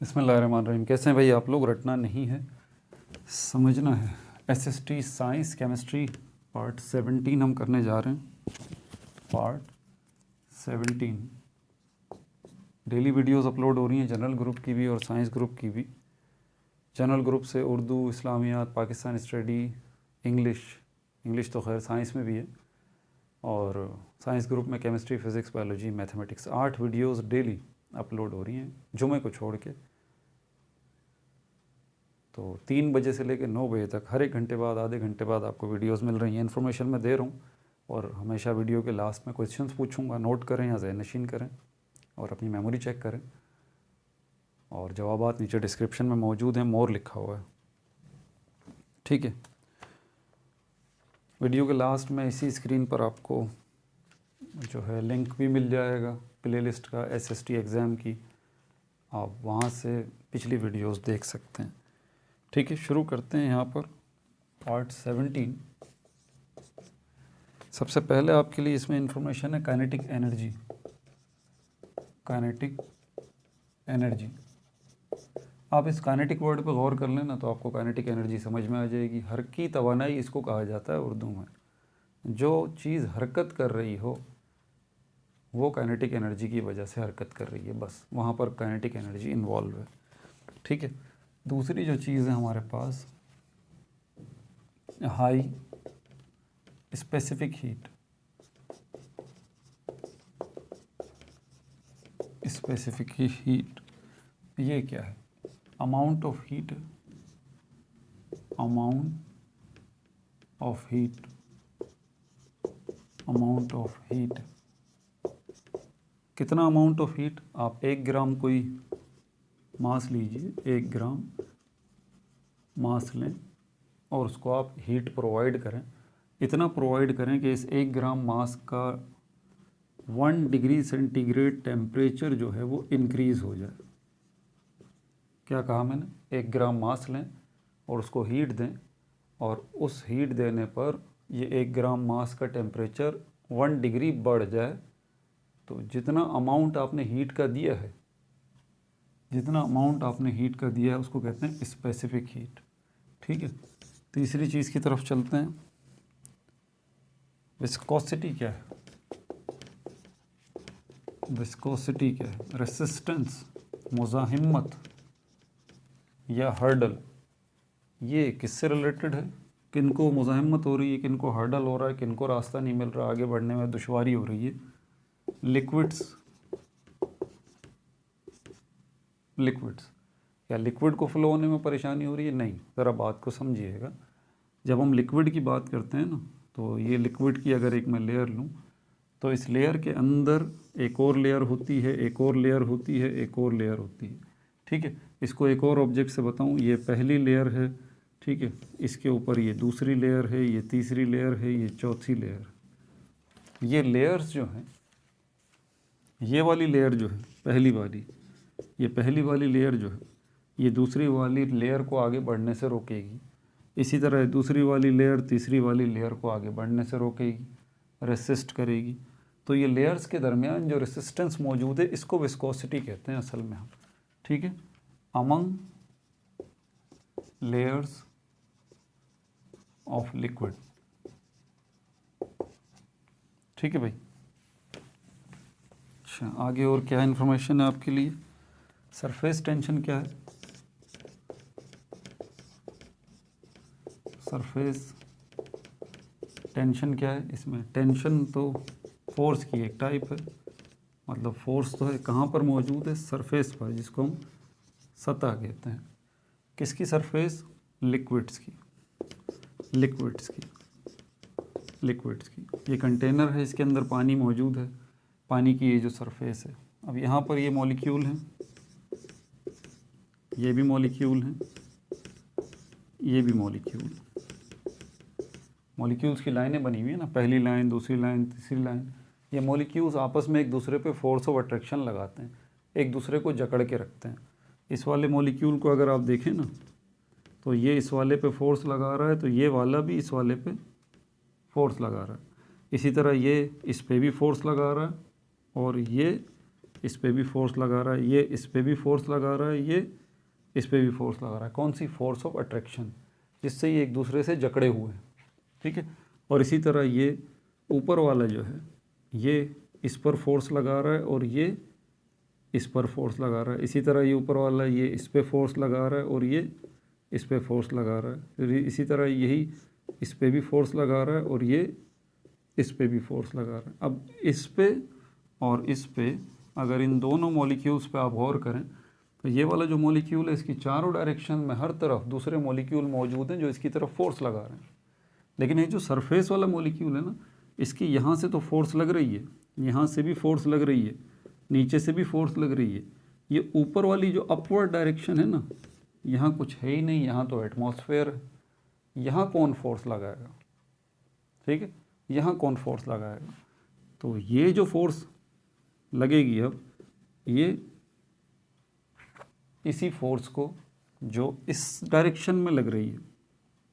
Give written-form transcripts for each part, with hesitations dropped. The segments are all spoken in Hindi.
बिस्मिल्लाहिर्रहमानिर्रहीम। कैसे हैं भाई आप लोग? रटना नहीं है, समझना है। एसएसटी साइंस केमिस्ट्री पार्ट 17 हम करने जा रहे हैं। पार्ट 17 डेली वीडियोस अपलोड हो रही हैं, जनरल ग्रुप की भी और साइंस ग्रुप की भी। जनरल ग्रुप से उर्दू, इस्लामियात, पाकिस्तान स्टडी, इंग्लिश तो खैर साइंस में भी है, और साइंस ग्रुप में chemistry, physics, biology, mathematics 8 videos daily upload हो रही हैं, जुमे को छोड़ के। तो 3 बजे से लेकर 9 बजे तक हर एक घंटे बाद, आधे घंटे बाद आपको वीडियोस मिल रही हैं। इन्फॉर्मेशन मैं दे रहा हूँ, और हमेशा वीडियो के लास्ट में क्वेश्चंस पूछूंगा, नोट करें या ज़हन-नशीन करें और अपनी मेमोरी चेक करें। और जवाबात नीचे डिस्क्रिप्शन में मौजूद हैं, मोर लिखा हुआ है, ठीक है। वीडियो के लास्ट में इसी स्क्रीन पर आपको जो है लिंक भी मिल जाएगा प्लेलिस्ट का, एसएसटी एग्ज़ाम की। आप वहाँ से पिछली वीडियोस देख सकते हैं, ठीक है। शुरू करते हैं यहाँ पर पार्ट 17। सबसे पहले आपके लिए इसमें इंफॉर्मेशन है काइनेटिक एनर्जी। काइनेटिक एनर्जी, आप इस काइनेटिक वर्ड पे गौर कर लें ना, तो आपको काइनेटिक एनर्जी समझ में आ जाएगी। हरकी तवानाई इसको कहा जाता है उर्दू में। जो चीज़ हरकत कर रही हो वो काइनेटिक एनर्जी की वजह से हरकत कर रही है, बस वहाँ पर काइनेटिक एनर्जी इन्वॉल्व है, ठीक है। दूसरी जो चीज़ है हमारे पास, high specific heat. Specific heat ये क्या है? Amount of heat, amount of heat, amount of heat. कितना अमाउंट ऑफ हीट? आप 1 ग्राम कोई मास लीजिए, 1 ग्राम मास लें और उसको आप हीट प्रोवाइड करें। इतना प्रोवाइड करें कि इस 1 ग्राम मास का 1 डिग्री सेंटीग्रेड टेम्परेचर जो है वो इंक्रीज़ हो जाए। क्या कहा मैंने? 1 ग्राम मास लें और उसको हीट दें, और उस हीट देने पर ये 1 ग्राम मास का टेम्परेचर 1 डिग्री बढ़ जाए। तो जितना अमाउंट आपने हीट का दिया है, जितना अमाउंट आपने हीट का दिया है उसको कहते हैं स्पेसिफिक हीट, ठीक है। तीसरी चीज़ की तरफ चलते हैं। विस्कोसिटी क्या है? विस्कोसिटी क्या है? रेसिस्टेंस, मुज़ाहिमत या हर्डल। ये किससे रिलेटेड है? किनको मुज़ाहिमत हो रही है, किनको हर्डल हो रहा है, किनको रास्ता नहीं मिल रहा, आगे बढ़ने में दुश्वारी हो रही है? लिक्विड्स। क्या लिक्विड को फ्लो होने में परेशानी हो रही है? नहीं, ज़रा बात को समझिएगा। जब हम लिक्विड की बात करते हैं ना, तो ये लिक्विड की अगर एक मैं लेयर लूँ, तो इस लेयर के अंदर एक और लेयर होती है, एक और लेयर होती है, एक और लेयर होती है, ठीक है। इसको एक और ऑब्जेक्ट से बताऊँ, ये पहली लेयर है, ठीक है। इसके ऊपर ये दूसरी लेयर है, ये तीसरी लेयर है, ये चौथी लेयर। ये लेयर्स जो हैं, ये वाली लेयर जो है पहली वाली, ये पहली वाली लेयर जो है ये दूसरी वाली लेयर को आगे बढ़ने से रोकेगी। इसी तरह दूसरी वाली लेयर तीसरी वाली लेयर को आगे बढ़ने से रोकेगी, रेसिस्ट करेगी। तो ये लेयर्स के दरमियान जो रेसिस्टेंस मौजूद है, इसको विस्कोसिटी कहते हैं असल में हम, ठीक है। अमंग लेयर्स ऑफ लिक्विड, ठीक है भाई। अच्छा, आगे और क्या इन्फॉर्मेशन है आपके लिए? सरफेस टेंशन क्या है? सरफेस टेंशन क्या है? इसमें टेंशन तो फोर्स की एक टाइप है, मतलब फोर्स तो है, कहाँ पर मौजूद है? सरफेस पर, जिसको हम सतह कहते हैं। किसकी सरफेस? लिक्विड्स की, लिक्विड्स की, लिक्विड्स की। ये कंटेनर है, इसके अंदर पानी मौजूद है, पानी की ये जो सरफेस है। अब यहाँ पर ये मॉलिक्यूल हैं, ये भी मॉलिक्यूल हैं, ये भी मॉलिक्यूल। मॉलिक्यूल्स की लाइनें बनी हुई है ना, पहली लाइन, दूसरी लाइन, तीसरी लाइन। ये मॉलिक्यूल्स आपस में एक दूसरे पे फोर्स ऑफ अट्रैक्शन लगाते हैं, एक दूसरे को जकड़ के रखते हैं। इस वाले मॉलिक्यूल को अगर आप देखें ना, तो ये इस वाले पे फोर्स लगा रहा है, तो ये वाला भी इस वाले पे फोर्स लगा रहा है। इसी तरह ये इस पे भी फोर्स लगा रहा है, और ये इस पे भी फोर्स लगा रहा है, ये इस पे भी फोर्स लगा रहा है, ये इस पे भी फोर्स लगा रहा है। कौन सी? फोर्स ऑफ अट्रैक्शन, जिससे ये एक दूसरे से जकड़े हुए हैं, ठीक है। और इसी तरह ये ऊपर वाला जो है ये इस पर फोर्स लगा रहा है और ये इस पर फोर्स लगा रहा है। इसी तरह ये ऊपर वाला ये इस पे फोर्स लगा रहा है और ये इस पे फोर्स लगा रहा है। फिर इसी तरह यही इस पे भी फोर्स लगा रहा है और ये इस पे भी फोर्स लगा रहा है। अब इस पे और इस पे अगर इन दोनों मॉलिक्यूल्स पे आप गौर करें तो ये वाला जो मॉलिक्यूल है इसकी चारों डायरेक्शन में हर तरफ दूसरे मॉलिक्यूल मौजूद हैं जो इसकी तरफ फोर्स लगा रहे हैं। लेकिन ये जो सरफेस वाला मॉलिक्यूल है ना, इसकी यहाँ से तो फोर्स लग रही है, यहाँ से भी फोर्स लग रही है, नीचे से भी फोर्स लग रही है। ये ऊपर वाली जो अपवर्ड डायरेक्शन है ना, यहाँ कुछ है ही नहीं, यहाँ तो एटमॉस्फेयर है। यहाँ कौन फोर्स लगाएगा? ठीक है, यहाँ कौन फोर्स लगाएगा? तो ये जो फोर्स लगेगी अब ये इसी फोर्स को जो इस डायरेक्शन में लग रही है,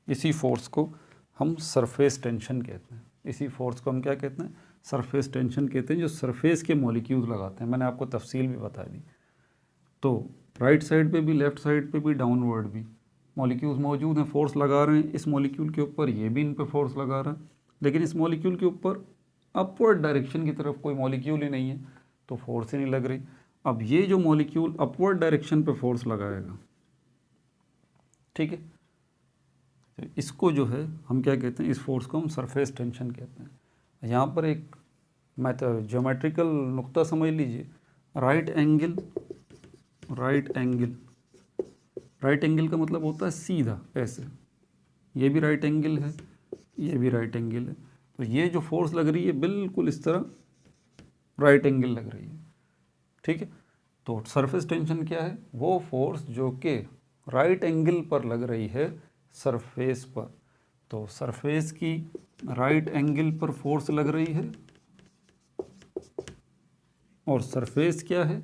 इसी फोर्स को हम सरफेस टेंशन कहते हैं। इसी फोर्स को हम क्या कहते हैं? सरफेस टेंशन कहते हैं, जो सरफेस के मॉलिक्यूल्स लगाते हैं। मैंने आपको तफसील भी बता दी। तो राइट साइड पे भी लेफ़्ट साइड पे भी डाउनवर्ड भी मॉलिक्यूल्स मौजूद हैं, फोर्स लगा रहे हैं इस मॉलिक्यूल के ऊपर, ये भी इन पे फोर्स लगा रहा है। लेकिन इस मॉलिक्यूल के ऊपर अपवर्ड डायरेक्शन की तरफ कोई मॉलिक्यूल ही नहीं है, तो फोर्स ही नहीं लग रही। अब ये जो मॉलिक्यूल अपवर्ड डायरेक्शन पे फोर्स लगाएगा, ठीक है, तो इसको जो है हम क्या कहते हैं? इस फोर्स को हम सरफेस टेंशन कहते हैं। यहाँ पर एक ज्योमेट्रिकल नुक्ता समझ लीजिए, राइट एंगल। राइट एंगल का मतलब होता है सीधा ऐसे, ये भी राइट एंगल है, ये भी राइट एंगल है। तो ये जो फोर्स लग रही है बिल्कुल इस तरह राइट एंगल लग रही है, ठीक है। तो सरफेस टेंशन क्या है? वो फोर्स जो कि राइट एंगल पर लग रही है सरफेस पर। तो सरफेस की राइट एंगल पर फोर्स लग रही है, और सरफेस क्या है?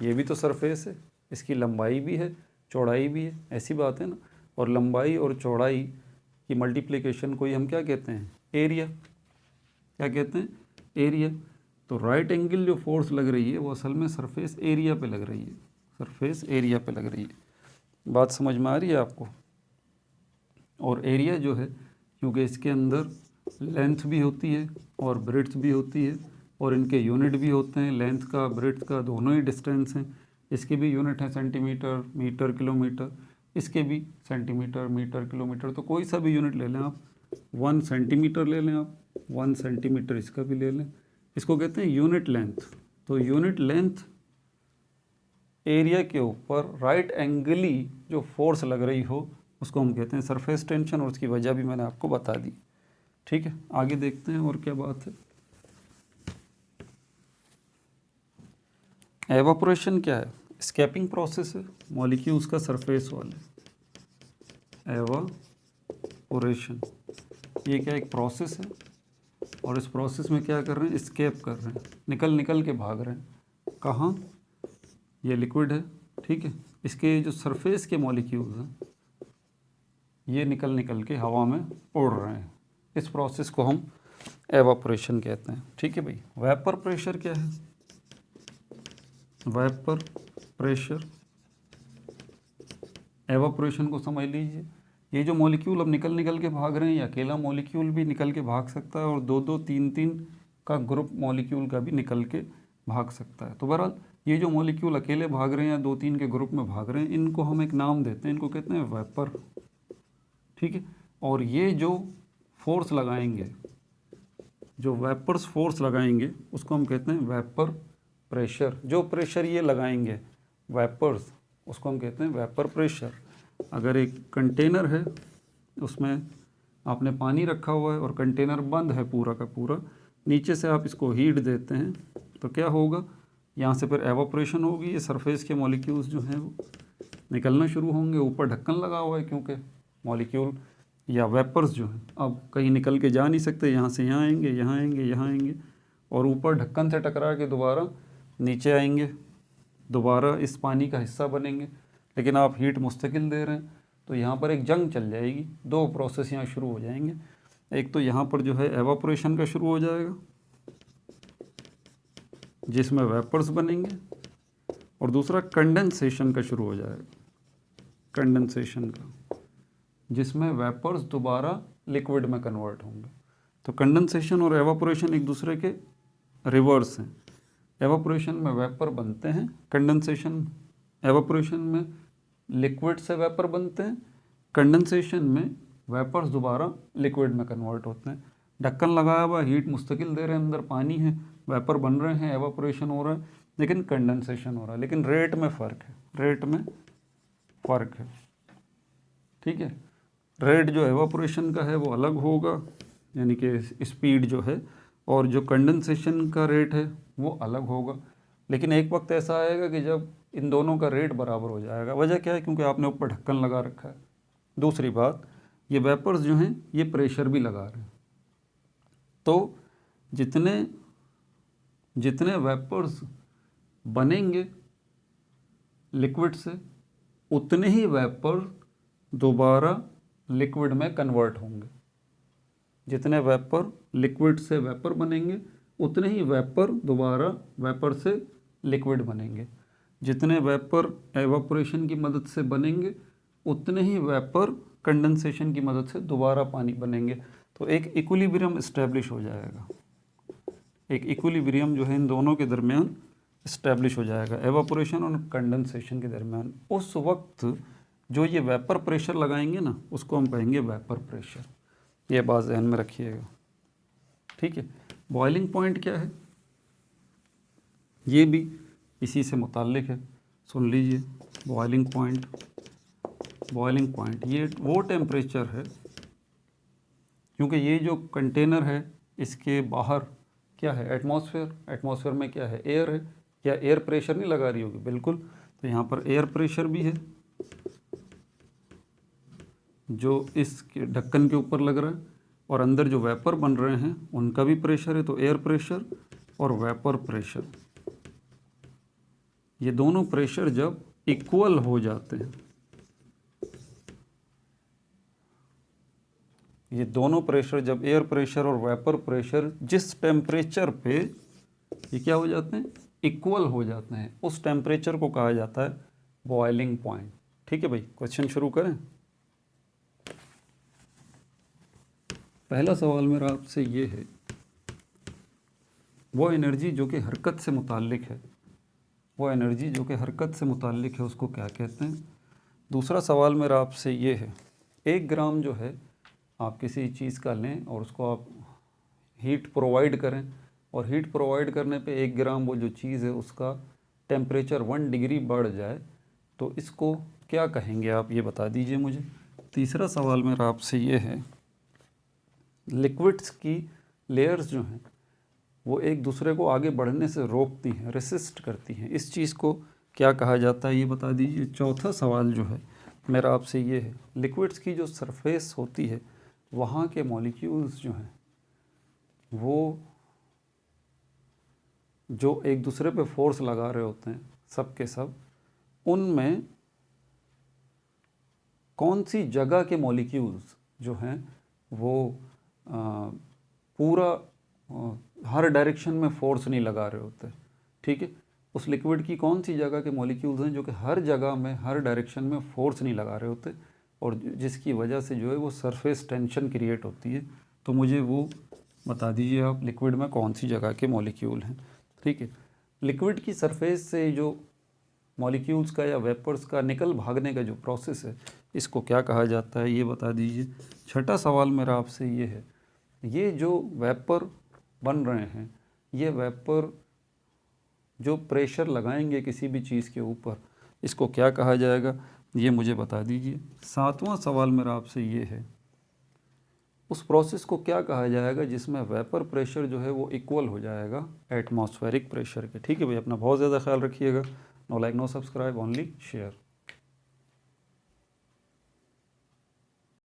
ये भी तो सरफेस है, इसकी लंबाई भी है, चौड़ाई भी है, ऐसी बात है ना। और लंबाई और चौड़ाई की मल्टीप्लिकेशन को ही हम क्या कहते हैं? एरिया। क्या कहते हैं? एरिया। तो राइट एंगल जो फोर्स लग रही है वो असल में सरफेस एरिया पे लग रही है, सरफेस एरिया पे लग रही है। बात समझ में आ रही है आपको? और एरिया जो है, क्योंकि इसके अंदर लेंथ भी होती है और ब्रेड्थ भी होती है, और इनके यूनिट भी होते हैं, लेंथ का ब्रेड्थ का दोनों ही डिस्टेंस हैं। इसके भी यूनिट है सेंटीमीटर, मीटर, किलोमीटर, इसके भी सेंटीमीटर, मीटर, किलोमीटर। तो कोई सा भी यूनिट ले लें आप, 1 सेंटीमीटर ले लें आप, 1 सेंटीमीटर इसका भी ले लें, इसको कहते हैं यूनिट लेंथ। तो यूनिट लेंथ एरिया के ऊपर राइट एंगली जो फोर्स लग रही हो उसको हम कहते हैं सरफेस टेंशन, और उसकी वजह भी मैंने आपको बता दी। ठीक है, आगे देखते हैं और क्या बात है। एवापोरेशन क्या है? स्केपिंग प्रोसेस है मॉलिक्यूल्स का सरफेस वाले। एवापोरेशन ये क्या एक प्रोसेस है, और इस प्रोसेस में क्या कर रहे हैं? स्केप कर रहे हैं, निकल के भाग रहे हैं। कहाँ? ये लिक्विड है, ठीक है, इसके जो सरफेस के मॉलिक्यूल्स हैं ये निकल के हवा में उड़ रहे हैं। इस प्रोसेस को हम एवापोरेशन कहते हैं। ठीक है भाई। वेपर प्रेशर क्या है? वेपर प्रेशर, एवापोरेशन को समझ लीजिए, ये जो मॉलिक्यूल अब निकल के भाग रहे हैं, या अकेला मॉलिक्यूल भी निकल के भाग सकता है, और 2-2, 3-3 का ग्रुप मॉलिक्यूल का भी निकल के भाग सकता है। तो बहरहाल ये जो मॉलिक्यूल अकेले भाग रहे हैं या 2-3 के ग्रुप में भाग रहे हैं, इनको हम एक नाम देते हैं, इनको कहते हैं वेपर। ठीक है, और ये जो फोर्स लगाएंगे, जो वेपर्स फोर्स लगाएंगे, उसको हम कहते हैं वेपर प्रेशर। जो प्रेशर ये लगाएंगे वेपर्स, उसको हम कहते हैं वेपर प्रेशर। अगर एक कंटेनर है, उसमें आपने पानी रखा हुआ है और कंटेनर बंद है पूरा का पूरा, नीचे से आप इसको हीट देते हैं तो क्या होगा? यहाँ से फिर एवापोरेशन होगी, ये सरफेस के मॉलिक्यूल्स जो हैं वो निकलना शुरू होंगे। ऊपर ढक्कन लगा हुआ है, क्योंकि मॉलिक्यूल या वेपर्स जो हैं अब कहीं निकल के जा नहीं सकते, यहाँ से यहाँ आएंगे, यहाँ आएंगे, यहाँ आएंगे, और ऊपर ढक्कन से टकरा के दोबारा नीचे आएंगे, दोबारा इस पानी का हिस्सा बनेंगे। लेकिन आप हीट मुस्तकिल दे रहे हैं तो यहाँ पर एक जंग चल जाएगी, 2 प्रोसेस यहाँ शुरू हो जाएंगे। एक तो यहाँ पर जो है एवापोरेशन का शुरू हो जाएगा, जिसमें वेपर्स बनेंगे, और दूसरा कंडेंसेशन का शुरू हो जाएगा, कंडेंसेशन का, जिसमें वेपर्स दोबारा लिक्विड में कन्वर्ट होंगे। तो कंडेंसेशन और एवापोरेशन एक दूसरे के रिवर्स हैं। एवापोरेशन में वेपर बनते हैं, कंडेंसेशन एवापोरेशन में लिक्विड से वेपर बनते हैं, कंडेंसेशन में वेपर्स दोबारा लिक्विड में कन्वर्ट होते हैं। ढक्कन लगाया हुआ, हीट मुस्तकिल दे रहे हैं, अंदर पानी है, वेपर बन रहे हैं, एवापोरेशन हो रहा है, लेकिन कंडेंसेशन हो रहा है, लेकिन रेट में फ़र्क है, रेट में फ़र्क है। ठीक है, रेट जो एवापोरेशन का है वो अलग होगा, यानी कि स्पीड जो है, और जो कंडेंसेशन का रेट है वो अलग होगा। लेकिन एक वक्त ऐसा आएगा कि जब इन दोनों का रेट बराबर हो जाएगा। वजह क्या है? क्योंकि आपने ऊपर ढक्कन लगा रखा है। दूसरी बात, ये वेपर्स जो हैं ये प्रेशर भी लगा रहे हैं, तो जितने जितने वेपर्स बनेंगे लिक्विड से, उतने ही वेपर दोबारा लिक्विड में कन्वर्ट होंगे। जितने वेपर लिक्विड से वेपर बनेंगे, उतने ही वेपर दोबारा वेपर से लिक्विड बनेंगे। जितने वेपर एवापोरेशन की मदद से बनेंगे, उतने ही वेपर कंडेंसेशन की मदद से दोबारा पानी बनेंगे। तो एक इक्विलिब्रियम इस्टेब्लिश हो जाएगा, एक इक्विलिब्रियम जो है इन दोनों के दरमियान इस्टेब्लिश हो जाएगा, एवापोरेशन और कंडेंसेशन के दरमियान। उस वक्त जो ये वेपर प्रेशर लगाएंगे ना, उसको हम कहेंगे वेपर प्रेशर। ये बात ध्यान में रखिएगा, ठीक है। बॉइलिंग पॉइंट क्या है? ये भी इसी से मुताल्लिक है, सुन लीजिए। बॉइलिंग पॉइंट, बॉइलिंग पॉइंट ये वो टेम्परेचर है, क्योंकि ये जो कंटेनर है इसके बाहर क्या है? एटमॉस्फेयर। एटमॉस्फेयर में क्या है? एयर है। क्या एयर प्रेशर नहीं लगा रही होगी? बिल्कुल। तो यहाँ पर एयर प्रेशर भी है जो इस ढक्कन के ऊपर लग रहा है, और अंदर जो वेपर बन रहे हैं उनका भी प्रेशर है। तो एयर प्रेशर और वेपर प्रेशर, ये दोनों प्रेशर जब इक्वल हो जाते हैं, ये दोनों प्रेशर जब एयर प्रेशर और वेपर प्रेशर जिस टेम्परेचर पे ये क्या हो जाते हैं? इक्वल हो जाते हैं, उस टेम्परेचर को कहा जाता है बॉइलिंग पॉइंट। ठीक है भाई, क्वेश्चन शुरू करें। पहला सवाल मेरा आपसे ये है, वो एनर्जी जो कि हरकत से मुताल्लिक है, वो एनर्जी जो कि हरकत से मुताल्लिक है उसको क्या कहते हैं? दूसरा सवाल मेरा आपसे ये है, 1 ग्राम जो है आप किसी चीज़ का लें और उसको आप हीट प्रोवाइड करें, और हीट प्रोवाइड करने पे 1 ग्राम वो जो चीज़ है उसका टेम्परेचर 1 डिग्री बढ़ जाए, तो इसको क्या कहेंगे आप? ये बता दीजिए मुझे। तीसरा सवाल मेरा आपसे ये है, लिक्विड्स की लेयर्स जो हैं वो एक दूसरे को आगे बढ़ने से रोकती हैं, रेसिस्ट करती हैं, इस चीज़ को क्या कहा जाता है? ये बता दीजिए। चौथा सवाल जो है मेरा आपसे ये है, लिक्विड्स की जो सरफेस होती है वहाँ के मॉलिक्यूल्स जो हैं वो जो एक दूसरे पे फोर्स लगा रहे होते हैं सब के सब, उनमें कौन सी जगह के मॉलिक्यूल्स जो हैं वो पूरा हर डायरेक्शन में फोर्स नहीं लगा रहे होते? ठीक है, उस लिक्विड की कौन सी जगह के मॉलिक्यूल्स हैं जो कि हर जगह में हर डायरेक्शन में फोर्स नहीं लगा रहे होते, और जिसकी वजह से जो है वो सरफेस टेंशन क्रिएट होती है? तो मुझे वो बता दीजिए आप, लिक्विड में कौन सी जगह के मॉलिक्यूल हैं। ठीक है, लिक्विड की सरफेस से जो मॉलिक्यूल्स का या वेपर्स का निकल भागने का जो प्रोसेस है, इसको क्या कहा जाता है? ये बता दीजिए। छठा सवाल मेरा आपसे ये है, ये जो वेपर बन रहे हैं, ये वेपर जो प्रेशर लगाएंगे किसी भी चीज़ के ऊपर, इसको क्या कहा जाएगा? ये मुझे बता दीजिए। सातवां सवाल मेरा आपसे ये है, उस प्रोसेस को क्या कहा जाएगा जिसमें वेपर प्रेशर जो है वो इक्वल हो जाएगा एटमॉस्फेरिक प्रेशर के? ठीक है भाई, अपना बहुत ज़्यादा ख्याल रखिएगा। No like no subscribe, only share.